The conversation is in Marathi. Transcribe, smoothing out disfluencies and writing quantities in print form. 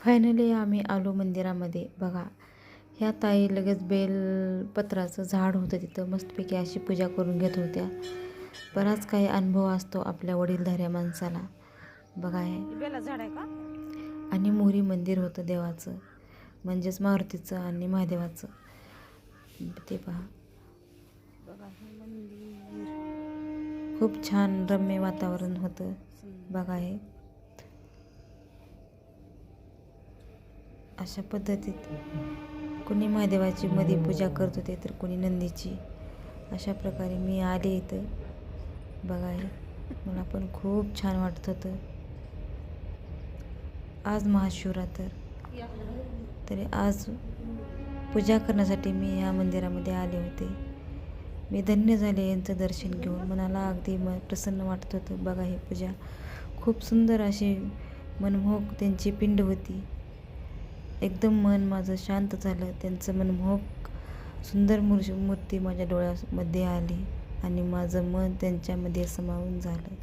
फायनली आम्ही आलो मंदिरामध्ये. बघा, ह्या ताई लगेच बेलपत्राचं झाड होतं तिथं, मस्तपैकी अशी पूजा करून घेत होत्या. बराच काही अनुभव असतो आपल्या वडीलधाऱ्या माणसाला. बघा हे बेला झाड आहे का? आणि मोरी मंदिर होतं देवाचं, म्हणजेच मारुतीचं आणि महादेवाचं. ते पहा, बघा हे मंदिर खूप छान रम्य वातावरण होतं. बघा हे अशा पद्धतीत कोणी महादेवाची मध्ये पूजा करत होते, तर कोणी नंदीची. अशा प्रकारे मी आले इथं. बघा हे मला पण खूप छान वाटत होतं. आज महाशिवरात्र, तरी आज पूजा करण्यासाठी मी या मंदिरामध्ये आले होते. मी धन्य झाले यांचं दर्शन घेऊन. मनाला अगदी प्रसन्न वाटत होतं. बघा ही पूजा खूप सुंदर अशी मनमोहक त्यांची पिंड होती. एकदम मन माझं शांत झालं. त्यांचं मनमोहक सुंदर मूर्ती माझ्या डोळ्यामध्ये आली आणि माझं मन त्यांच्यामध्ये समावून झालं.